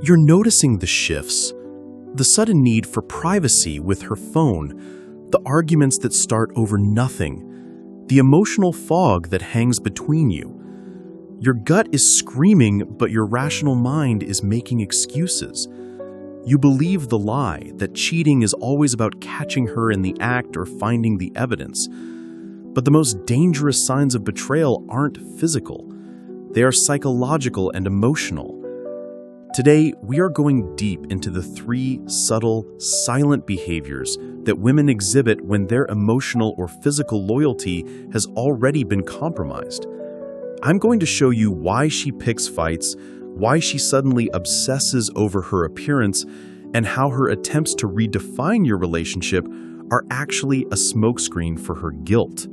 You're noticing the shifts, the sudden need for privacy with her phone, the arguments that start over nothing, the emotional fog that hangs between you. Your gut is screaming, but your rational mind is making excuses. You believe the lie that cheating is always about catching her in the act or finding the evidence. But the most dangerous signs of betrayal aren't physical. They are psychological and emotional. Today, we are going deep into the 3 subtle, silent behaviors that women exhibit when their emotional or physical loyalty has already been compromised. I'm going to show you why she picks fights, why she suddenly obsesses over her appearance, and how her attempts to redefine your relationship are actually a smokescreen for her guilt.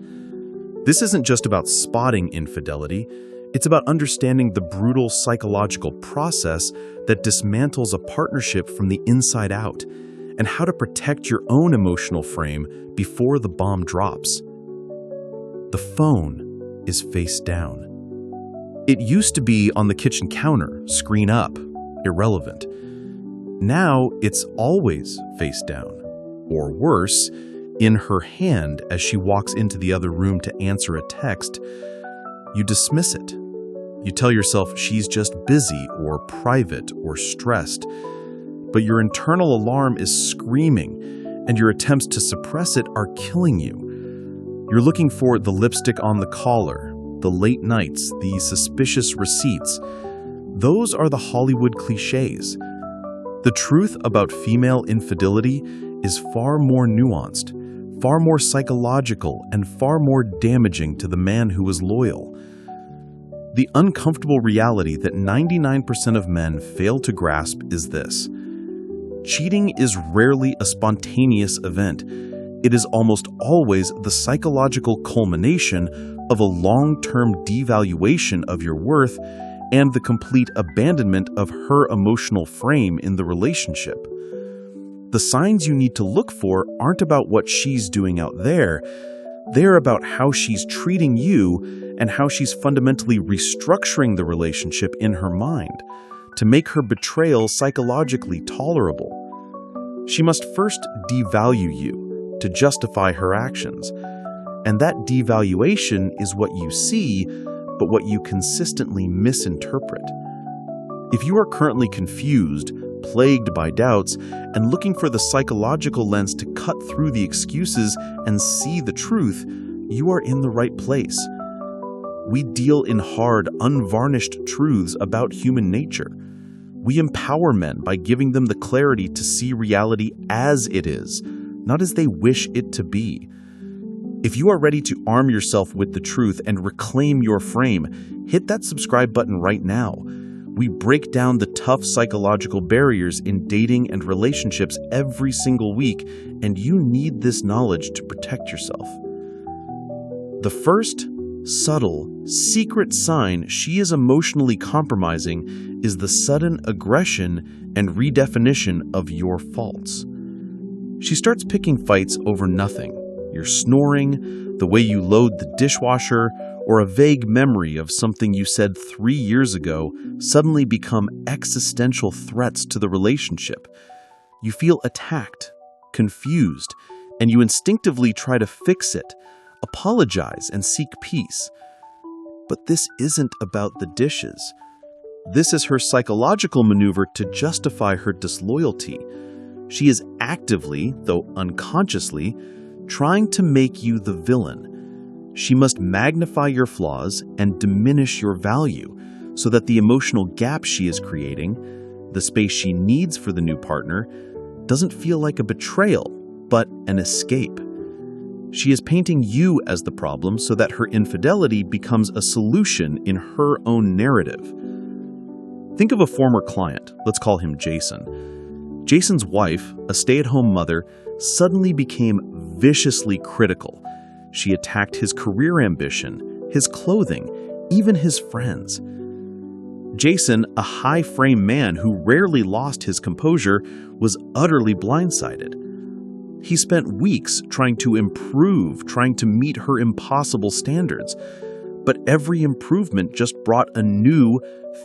This isn't just about spotting infidelity. It's about understanding the brutal psychological process that dismantles a partnership from the inside out, and how to protect your own emotional frame before the bomb drops. The phone is face down. It used to be on the kitchen counter, screen up, irrelevant. Now it's always face down, or worse, in her hand as she walks into the other room to answer a text. You dismiss it. You tell yourself she's just busy or private or stressed. But your internal alarm is screaming, and your attempts to suppress it are killing you. You're looking for the lipstick on the collar, the late nights, the suspicious receipts. Those are the Hollywood cliches. The truth about female infidelity is far more nuanced, far more psychological, and far more damaging to the man who is loyal. The uncomfortable reality that 99% of men fail to grasp is this: cheating is rarely a spontaneous event. It is almost always the psychological culmination of a long-term devaluation of your worth and the complete abandonment of her emotional frame in the relationship. The signs you need to look for aren't about what she's doing out there. They're about how she's treating you and how she's fundamentally restructuring the relationship in her mind to make her betrayal psychologically tolerable. She must first devalue you to justify her actions, and that devaluation is what you see, but what you consistently misinterpret. If you are currently confused, plagued by doubts, and looking for the psychological lens to cut through the excuses and see the truth, you are in the right place. We deal in hard, unvarnished truths about human nature. We empower men by giving them the clarity to see reality as it is, not as they wish it to be. If you are ready to arm yourself with the truth and reclaim your frame, hit that subscribe button right now. We break down the tough psychological barriers in dating and relationships every single week, and you need this knowledge to protect yourself. The first, subtle, secret sign she is emotionally compromising is the sudden aggression and redefinition of your faults. She starts picking fights over nothing: your snoring, the way you load the dishwasher, or a vague memory of something you said 3 years ago suddenly become existential threats to the relationship. You feel attacked, confused, and you instinctively try to fix it, apologize, and seek peace. But this isn't about the dishes. This is her psychological maneuver to justify her disloyalty. She is actively, though unconsciously, trying to make you the villain. She must magnify your flaws and diminish your value so that the emotional gap she is creating, the space she needs for the new partner, doesn't feel like a betrayal, but an escape. She is painting you as the problem so that her infidelity becomes a solution in her own narrative. Think of a former client, let's call him Jason. Jason's wife, a stay-at-home mother, suddenly became viciously critical. She attacked his career ambition, his clothing, even his friends. Jason, a high-frame man who rarely lost his composure, was utterly blindsided. He spent weeks trying to improve, trying to meet her impossible standards, but every improvement just brought a new,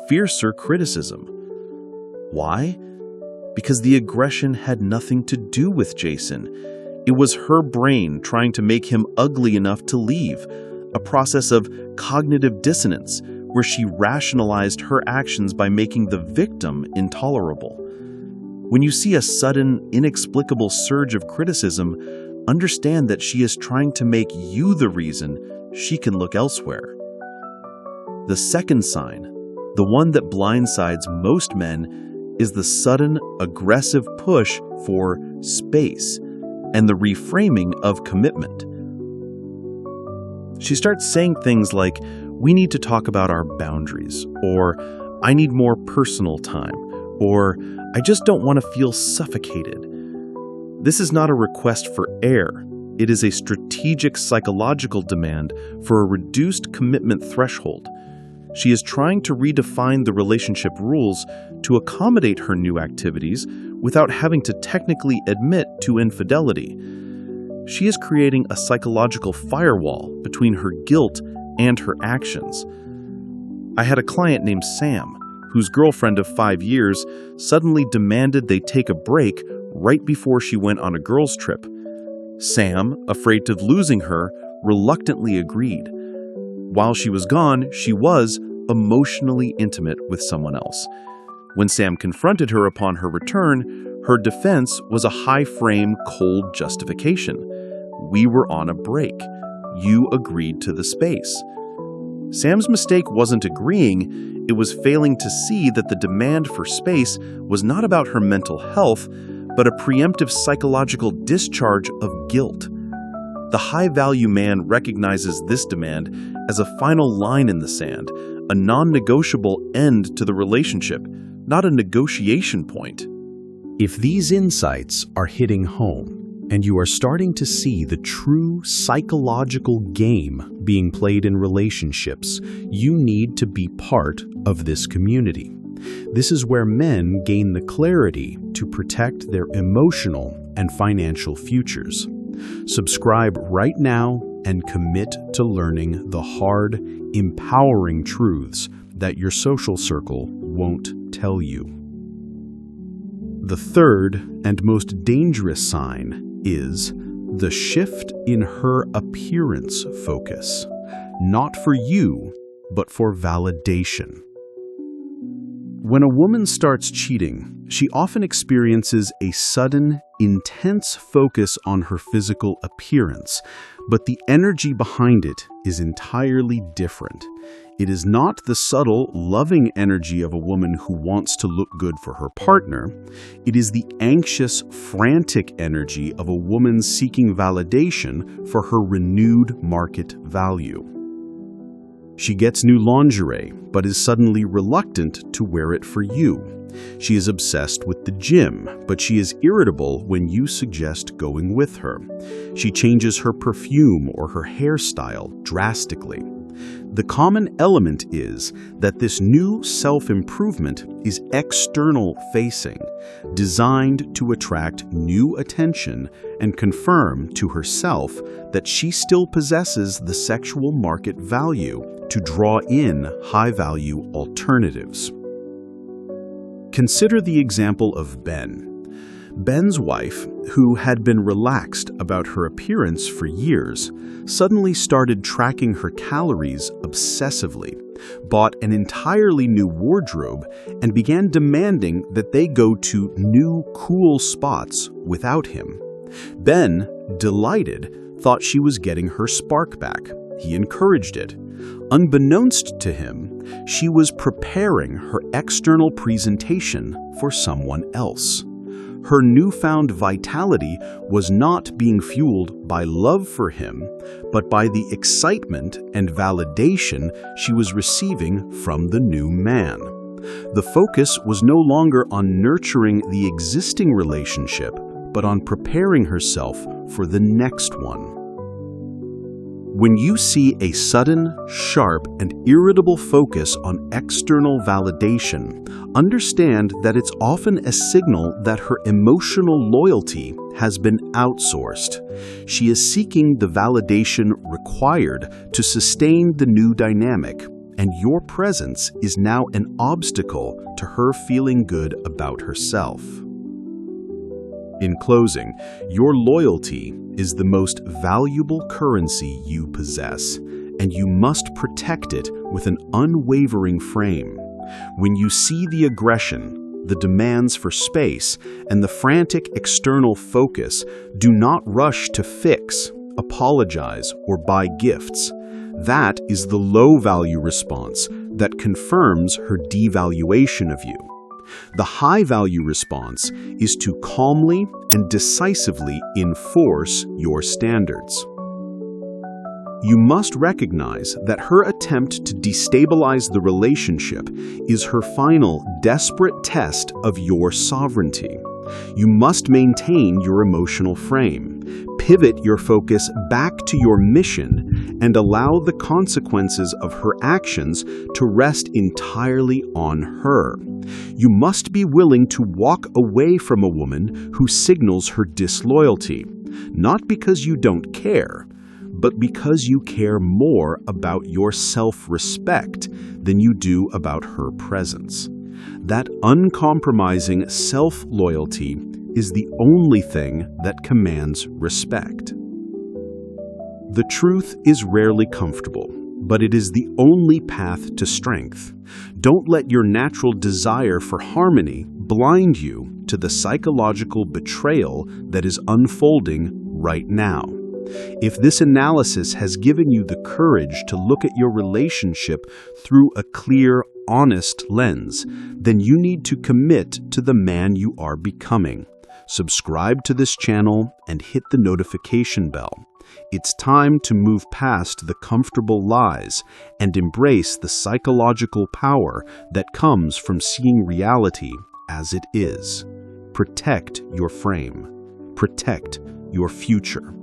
fiercer criticism. Why? Because the aggression had nothing to do with Jason. It was her brain trying to make him ugly enough to leave, a process of cognitive dissonance where she rationalized her actions by making the victim intolerable. When you see a sudden, inexplicable surge of criticism, understand that she is trying to make you the reason she can look elsewhere. The second sign, the one that blindsides most men, is the sudden, aggressive push for space and the reframing of commitment. She starts saying things like, "We need to talk about our boundaries," or "I need more personal time," or "I just don't want to feel suffocated." This is not a request for air. It is a strategic psychological demand for a reduced commitment threshold. She is trying to redefine the relationship rules to accommodate her new activities without having to technically admit to infidelity. She is creating a psychological firewall between her guilt and her actions. I had a client named Sam, whose girlfriend of 5 years suddenly demanded they take a break right before she went on a girls' trip. Sam, afraid of losing her, reluctantly agreed. While she was gone, she was emotionally intimate with someone else. When Sam confronted her upon her return, her defense was a high-frame, cold justification. "We were on a break. You agreed to the space." Sam's mistake wasn't agreeing, it was failing to see that the demand for space was not about her mental health, but a preemptive psychological discharge of guilt. The high-value man recognizes this demand as a final line in the sand, a non-negotiable end to the relationship, not a negotiation point. If these insights are hitting home, and you are starting to see the true psychological game being played in relationships, you need to be part of this community. This is where men gain the clarity to protect their emotional and financial futures. Subscribe right now and commit to learning the hard, empowering truths that your social circle won't tell you. The third and most dangerous sign is the shift in her appearance focus, not for you, but for validation. When a woman starts cheating, she often experiences a sudden, intense focus on her physical appearance, but the energy behind it is entirely different. It is not the subtle, loving energy of a woman who wants to look good for her partner. It is the anxious, frantic energy of a woman seeking validation for her renewed market value. She gets new lingerie, but is suddenly reluctant to wear it for you. She is obsessed with the gym, but she is irritable when you suggest going with her. She changes her perfume or her hairstyle drastically. The common element is that this new self-improvement is external facing, designed to attract new attention and confirm to herself that she still possesses the sexual market value to draw in high-value alternatives. Consider the example of Ben. Ben's wife, who had been relaxed about her appearance for years, suddenly started tracking her calories obsessively, bought an entirely new wardrobe, and began demanding that they go to new, cool spots without him. Ben, delighted, thought she was getting her spark back. He encouraged it. Unbeknownst to him, she was preparing her external presentation for someone else. Her newfound vitality was not being fueled by love for him, but by the excitement and validation she was receiving from the new man. The focus was no longer on nurturing the existing relationship, but on preparing herself for the next one. When you see a sudden, sharp, and irritable focus on external validation, understand that it's often a signal that her emotional loyalty has been outsourced. She is seeking the validation required to sustain the new dynamic, and your presence is now an obstacle to her feeling good about herself. In closing, your loyalty is the most valuable currency you possess, and you must protect it with an unwavering frame. When you see the aggression, the demands for space, and the frantic external focus, do not rush to fix, apologize, or buy gifts. That is the low-value response that confirms her devaluation of you. The high-value response is to calmly and decisively enforce your standards. You must recognize that her attempt to destabilize the relationship is her final, desperate test of your sovereignty. You must maintain your emotional frame, pivot your focus back to your mission, and allow the consequences of her actions to rest entirely on her. You must be willing to walk away from a woman who signals her disloyalty, not because you don't care, but because you care more about your self-respect than you do about her presence. That uncompromising self-loyalty is the only thing that commands respect. The truth is rarely comfortable, but it is the only path to strength. Don't let your natural desire for harmony blind you to the psychological betrayal that is unfolding right now. If this analysis has given you the courage to look at your relationship through a clear, honest lens, then you need to commit to the man you are becoming. Subscribe to this channel and hit the notification bell. It's time to move past the comfortable lies and embrace the psychological power that comes from seeing reality as it is. Protect your frame. Protect your future.